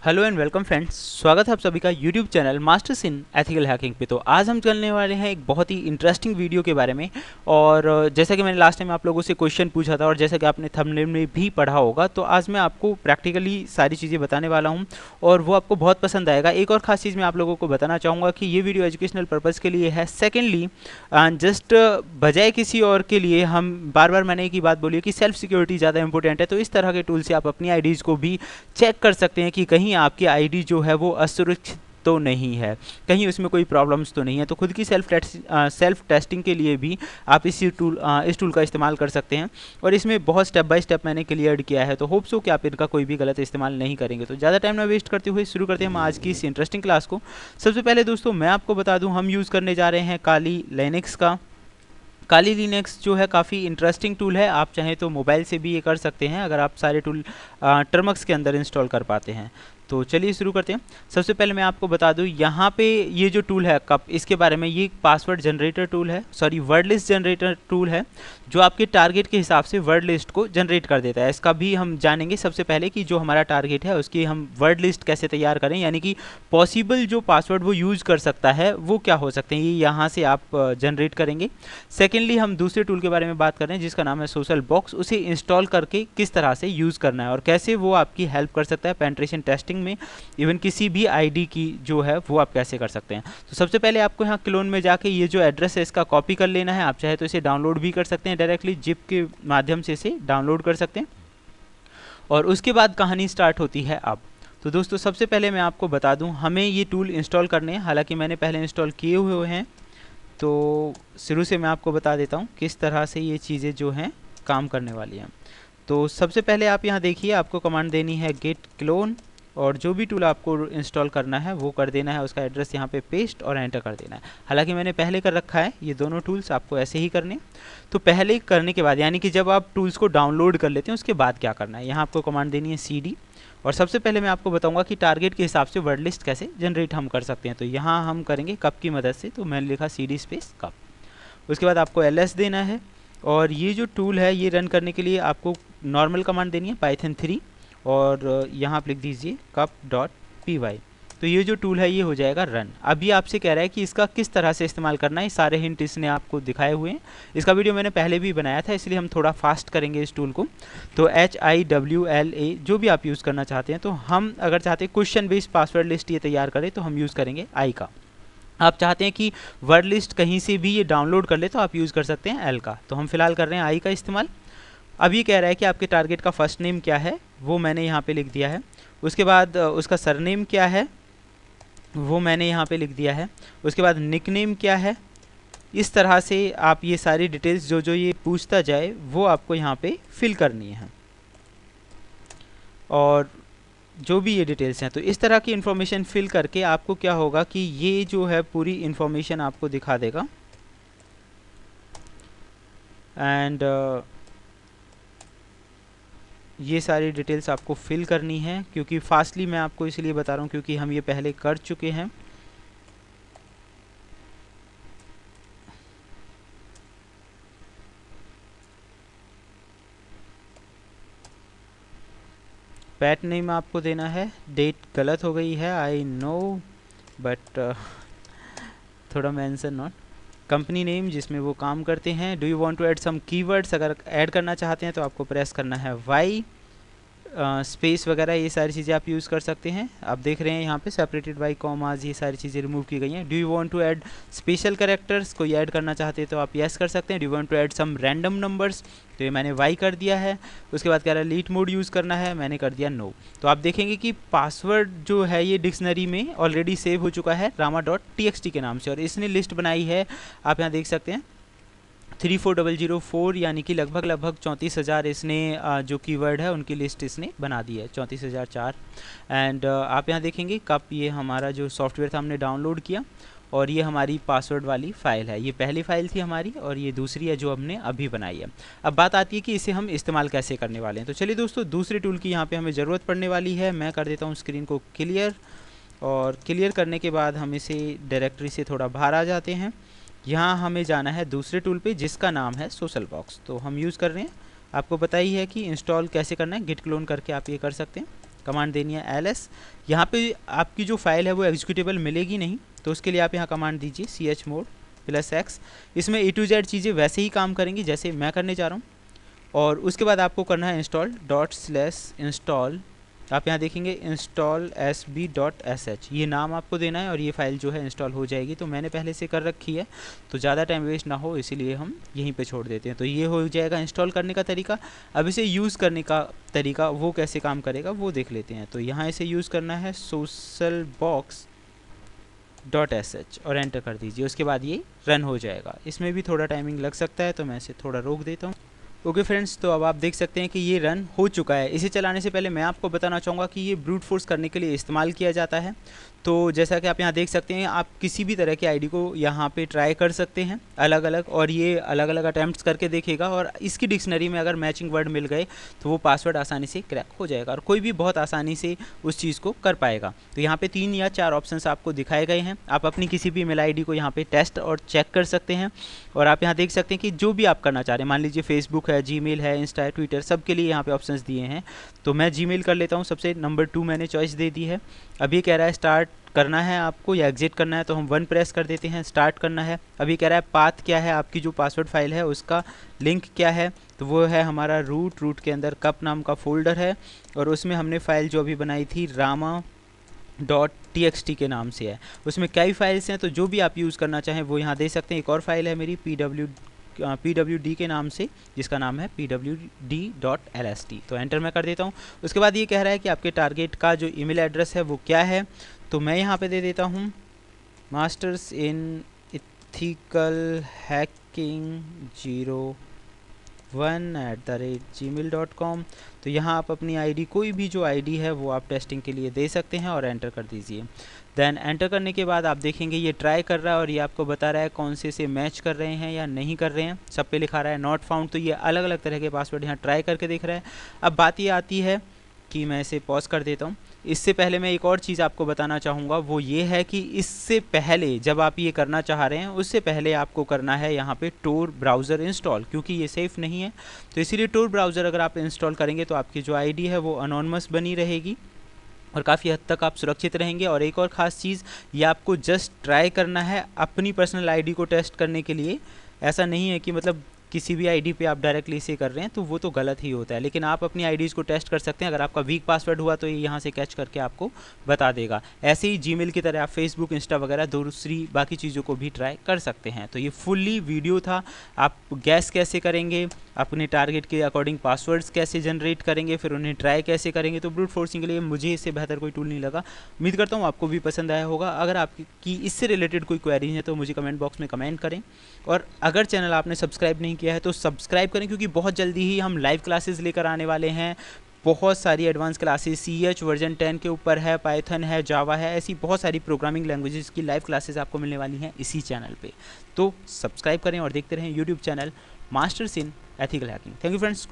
Hello and welcome friends, स्वागत है आप सभी का YouTube channel masters in ethical hacking पे। तो आज हम चलने वाले हैं एक बहुत ही इंटरेस्टिंग वीडियो के बारे में। और जैसा कि मैंने लास्ट टाइम आप लोगों से क्वेश्चन पूछा था और जैसा कि आपने थंबनेल में भी पढ़ा होगा, तो आज मैं आपको प्रैक्टिकली सारी चीज़ें बताने वाला हूं और वो आपको बहुत पसंद आएगा। एक और ख़ास चीज़ मैं आप लोगों को बताना चाहूँगा कि ये वीडियो एजुकेशनल पर्पज़ के लिए है। सेकेंडली, जस्ट बजाय किसी और के लिए हम बार बार मैंने एक ही बात बोली है कि सेल्फ सिक्योरिटी ज़्यादा इंपॉर्टेंट है। तो इस तरह के टूल से आप अपनी आईडीज़ को भी चेक कर सकते हैं कि कहीं आपकी आईडी जो है वो असुरक्षित तो नहीं है, कहीं उसमें कोई प्रॉब्लम्स तो नहीं है। तो खुद की सेल्फ टेस्टिंग के लिए भी आप इस टूल का इस्तेमाल कर सकते हैं। और इसमें बहुत स्टेप बाय स्टेप मैंने क्लियर किया है, तो होप सो कि आप इनका कोई भी गलत इस्तेमाल नहीं करेंगे। तो ज़्यादा टाइम ना वेस्ट करते हुए शुरू करते हैं हम आज की इस इंटरेस्टिंग क्लास को। सबसे पहले दोस्तों मैं आपको बता दूं, हम यूज़ करने जा रहे हैं काली लिनक्स का। काली लिनक्स जो है काफ़ी इंटरेस्टिंग टूल है। आप चाहें तो मोबाइल से भी ये कर सकते हैं अगर आप सारे टूल टर्मक्स के अंदर इंस्टॉल कर पाते हैं। तो चलिए शुरू करते हैं। सबसे पहले मैं आपको बता दूं, यहाँ पे ये जो टूल है कप, इसके बारे में, ये पासवर्ड जनरेटर टूल है, sorry word list generator tool है, जो आपके टारगेट के हिसाब से वर्ड लिस्ट को जनरेट कर देता है। इसका भी हम जानेंगे सबसे पहले कि जो हमारा टारगेट है उसकी हम वर्ड लिस्ट कैसे तैयार करें, यानी कि पॉसिबल जो पासवर्ड वो यूज़ कर सकता है वो क्या हो सकते हैं, ये यहाँ से आप जनरेट करेंगे। सेकेंडली, हम दूसरे टूल के बारे में बात कर रहे हैं जिसका नाम है सोशल बॉक्स। उसे इंस्टॉल करके किस तरह से यूज़ करना है और कैसे वो आपकी हेल्प कर सकता है पेनिट्रेशन टेस्टिंग में। इवन किसी भी आईडी की जो है वो आप कैसे कर सकते हैं। तो सबसे पहले आपको यहाँ क्लोन में जाके ये जो एड्रेस है इसका कॉपी कर लेना है। आप चाहे तो इसे डाउनलोड भी कर सकते हैं, डायरेक्टली जिप के माध्यम से इसे डाउनलोड कर सकते हैं। और उसके बाद कहानी स्टार्ट होती है अब। तो दोस्तों सबसे पहले मैं आपको बता दूं, हमें ये टूल इंस्टॉल करने हैं। हालांकि मैंने पहले इंस्टॉल किए हुए हैं, तो शुरू से मैं आपको बता देता हूँ किस तरह से ये चीज़ें जो हैं काम करने वाली हैं। तो सबसे पहले आप यहाँ देखिए, आपको कमांड देनी है गेट क्लोन, और जो भी टूल आपको इंस्टॉल करना है वो कर देना है, उसका एड्रेस यहाँ पे पेस्ट और एंटर कर देना है। हालांकि मैंने पहले कर रखा है, ये दोनों टूल्स आपको ऐसे ही करने। तो पहले करने के बाद, यानी कि जब आप टूल्स को डाउनलोड कर लेते हैं उसके बाद क्या करना है, यहाँ आपको कमांड देनी है cd। और सबसे पहले मैं आपको बताऊंगा कि टारगेट के हिसाब से वर्ड लिस्ट कैसे जनरेट हम कर सकते हैं। तो यहाँ हम करेंगे कप की मदद से, तो मैंने लिखा cd स्पेस कप। उसके बाद आपको ls देना है, और ये जो टूल है ये रन करने के लिए आपको नॉर्मल कमांड देनी है पाइथन 3, और यहाँ आप लिख दीजिए cup.py। तो ये जो टूल है ये हो जाएगा रन। अभी आपसे कह रहा है कि इसका किस तरह से इस्तेमाल करना है, सारे हिंट इसने आपको दिखाए हुए हैं। इसका वीडियो मैंने पहले भी बनाया था, इसलिए हम थोड़ा फास्ट करेंगे इस टूल को। तो HIWLA जो भी आप यूज़ करना चाहते हैं, तो हम अगर चाहते हैं क्वेश्चन बेस्ड पासवर्ड लिस्ट ये तैयार करें तो हम यूज़ करेंगे आई का। आप चाहते हैं कि वर्ड लिस्ट कहीं से भी ये डाउनलोड कर ले तो आप यूज़ कर सकते हैं एल का। तो हम फिलहाल कर रहे हैं आई का इस्तेमाल। अब ये कह रहा है कि आपके टारगेट का फर्स्ट नेम क्या है, वो मैंने यहाँ पे लिख दिया है। उसके बाद उसका सरनेम क्या है वो मैंने यहाँ पे लिख दिया है। उसके बाद निकनेम क्या है। इस तरह से आप ये सारी डिटेल्स जो जो ये पूछता जाए वो आपको यहाँ पे फिल करनी है, और जो भी ये डिटेल्स हैं। तो इस तरह की इन्फॉर्मेशन फिल करके आपको क्या होगा कि ये जो है पूरी इन्फॉर्मेशन आपको दिखा देगा। एंड ये सारी डिटेल्स आपको फिल करनी है, क्योंकि फास्टली मैं आपको इसलिए बता रहा हूँ क्योंकि हम ये पहले कर चुके हैं। पैट नेम आपको देना है, डेट गलत हो गई है आई नो, बट थोड़ा मेंशन नॉट। कंपनी नेम जिसमें वो काम करते हैं। Do you want to add some keywords, अगर ऐड करना चाहते हैं तो आपको प्रेस करना है वाई। स्पेस वगैरह ये सारी चीज़ें आप यूज़ कर सकते हैं। आप देख रहे हैं यहाँ पे सेपरेटेड बाई कॉमाज, ये सारी चीज़ें रिमूव की गई हैं। Do you want to add special characters, कोई ऐड करना चाहते हैं तो आप यस कर सकते हैं। Do you want to add some random numbers, तो ये मैंने वाई कर दिया है। उसके बाद कह रहा है लीट मोड यूज़ करना है, मैंने कर दिया नो। तो आप देखेंगे कि पासवर्ड जो है ये डिक्शनरी में ऑलरेडी सेव हो चुका है rama.txt के नाम से, और इसने लिस्ट बनाई है, आप यहाँ देख सकते हैं 34004, यानी कि लगभग 34,000 इसने जो कीवर्ड है उनकी लिस्ट इसने बना दी है, 34,004। एंड आप यहाँ देखेंगे कब ये हमारा जो सॉफ्टवेयर था हमने डाउनलोड किया, और ये हमारी पासवर्ड वाली फ़ाइल है। ये पहली फ़ाइल थी हमारी और ये दूसरी है जो हमने अभी बनाई है। अब बात आती है कि इसे हम इस्तेमाल कैसे करने वाले हैं। तो चलिए दोस्तों, दूसरे टूल की यहाँ पे हमें ज़रूरत पड़ने वाली है। मैं कर देता हूँ स्क्रीन को क्लियर, और क्लियर करने के बाद हम इसे डायरेक्टरी से थोड़ा बाहर आ जाते हैं। यहाँ हमें जाना है दूसरे टूल पे जिसका नाम है सोशल बॉक्स। तो हम यूज़ कर रहे हैं, आपको पता ही है कि इंस्टॉल कैसे करना है, गिट क्लोन करके आप ये कर सकते हैं। कमांड देनी है ls। यहाँ पे आपकी जो फाइल है वो एग्जीक्यूटेबल मिलेगी नहीं, तो उसके लिए आप यहाँ कमांड दीजिए chmod +x। इसमें A to Z चीज़ें वैसे ही काम करेंगी जैसे मैं करने जा रहा हूँ। और उसके बाद आपको करना है install आप यहाँ देखेंगे install_sb.sh, ये नाम आपको देना है और ये फाइल जो है इंस्टॉल हो जाएगी। तो मैंने पहले से कर रखी है तो ज़्यादा टाइम वेस्ट ना हो, इसीलिए हम यहीं पे छोड़ देते हैं। तो ये हो जाएगा इंस्टॉल करने का तरीका। अब इसे यूज़ करने का तरीका वो कैसे काम करेगा वो देख लेते हैं। तो यहाँ इसे यूज़ करना है socialbox.sh और एंटर कर दीजिए। उसके बाद ये रन हो जाएगा। इसमें भी थोड़ा टाइमिंग लग सकता है तो मैं इसे थोड़ा रोक देता हूँ। ओके फ्रेंड्स, तो अब आप देख सकते हैं कि ये रन हो चुका है। इसे चलाने से पहले मैं आपको बताना चाहूँगा कि ये ब्रूट फोर्स करने के लिए इस्तेमाल किया जाता है। तो जैसा कि आप यहाँ देख सकते हैं, आप किसी भी तरह की आईडी को यहाँ पे ट्राई कर सकते हैं अलग अलग, और ये अलग अलग अटैम्प्ट्स करके देखेगा और इसकी डिक्शनरी में अगर मैचिंग वर्ड मिल गए तो वो पासवर्ड आसानी से क्रैक हो जाएगा और कोई भी बहुत आसानी से उस चीज़ को कर पाएगा। तो यहाँ पे 3 या 4 ऑप्शंस आपको दिखाए गए हैं। आप अपनी किसी भी ईमेल आईडी को यहाँ पे टेस्ट और चेक कर सकते हैं। और आप यहाँ देख सकते हैं कि जो भी आप करना चाह रहे हैं, मान लीजिए फेसबुक है, जीमेल है, इंस्टा है, ट्विटर, सब के लिए यहाँ पे ऑप्शंस दिए हैं। तो मैं जीमेल कर लेता हूँ, सबसे नंबर 2 मैंने चॉइस दे दी है। अभी कह रहा है स्टार्ट करना है आपको या एग्जिट करना है, तो हम 1 प्रेस कर देते हैं। स्टार्ट करना है। अभी कह रहा है पाथ क्या है, आपकी जो पासवर्ड फाइल है उसका लिंक क्या है, तो वो है हमारा रूट के अंदर कप नाम का फोल्डर है और उसमें हमने फाइल जो अभी बनाई थी rama.txt के नाम से है। उसमें कई फाइल्स हैं, तो जो भी आप यूज़ करना चाहें वो यहाँ दे सकते हैं। एक और फाइल है मेरी pwd के नाम से, जिसका नाम है pwd.lst। तो एंटर मैं कर देता हूँ। उसके बाद ये कह रहा है कि आपके टारगेट का जो ईमेल एड्रेस है वो क्या है, तो मैं यहाँ पे दे देता हूँ masters in ethical hacking 01@gmail.com। तो यहाँ आप अपनी आईडी, कोई भी जो आईडी है वो आप टेस्टिंग के लिए दे सकते हैं और एंटर कर दीजिए। देन एंटर करने के बाद आप देखेंगे ये ट्राई कर रहा है और ये आपको बता रहा है कौन से मैच कर रहे हैं या नहीं कर रहे हैं। सब पे लिखा रहा है नॉट फाउंड। तो ये अलग अलग तरह के पासवर्ड यहाँ ट्राई करके देख रहा है। अब बात ये आती है कि मैं इसे पॉज कर देता हूँ। इससे पहले मैं एक और चीज़ आपको बताना चाहूँगा, वो ये है कि इससे पहले जब आप ये करना चाह रहे हैं उससे पहले आपको करना है यहाँ पे टोर ब्राउज़र इंस्टॉल, क्योंकि ये सेफ़ नहीं है। तो इसीलिए टोर ब्राउज़र अगर आप इंस्टॉल करेंगे तो आपकी जो आईडी है वो अनोनिमस बनी रहेगी और काफ़ी हद तक आप सुरक्षित रहेंगे। और एक और ख़ास चीज़, ये आपको जस्ट ट्राई करना है अपनी पर्सनल आईडी को टेस्ट करने के लिए। ऐसा नहीं है कि मतलब किसी भी आईडी पे आप डायरेक्टली इसे कर रहे हैं, तो वो तो गलत ही होता है। लेकिन आप अपनी आईडीज़ को टेस्ट कर सकते हैं। अगर आपका वीक पासवर्ड हुआ तो ये यहाँ से कैच करके आपको बता देगा। ऐसे ही जीमेल की तरह आप फेसबुक, इंस्टा वगैरह दूसरी बाकी चीज़ों को भी ट्राई कर सकते हैं। तो ये फुल्ली वीडियो था। आप गैस कैसे करेंगे, अपने टारगेट के अकॉर्डिंग पासवर्ड्स कैसे जनरेट करेंगे, फिर उन्हें ट्राई कैसे करेंगे, तो ब्रूट फोर्सिंग के लिए मुझे इससे बेहतर कोई टूल नहीं लगा। उम्मीद करता हूँ आपको भी पसंद आया होगा। अगर आपकी इससे रिलेटेड कोई क्वेरी है तो मुझे कमेंट बॉक्स में कमेंट करें। और अगर चैनल आपने सब्सक्राइब नहीं किया है तो सब्सक्राइब करें, क्योंकि बहुत जल्दी ही हम लाइव क्लासेस लेकर आने वाले हैं। बहुत सारी एडवांस क्लासेस CH वर्जन 10 के ऊपर है, पाइथन है, जावा है, ऐसी बहुत सारी प्रोग्रामिंग लैंग्वेजेस की लाइव क्लासेस आपको मिलने वाली हैं इसी चैनल पे। तो सब्सक्राइब करें और देखते रहें YouTube channel masters in ethical hacking. Thank you friends.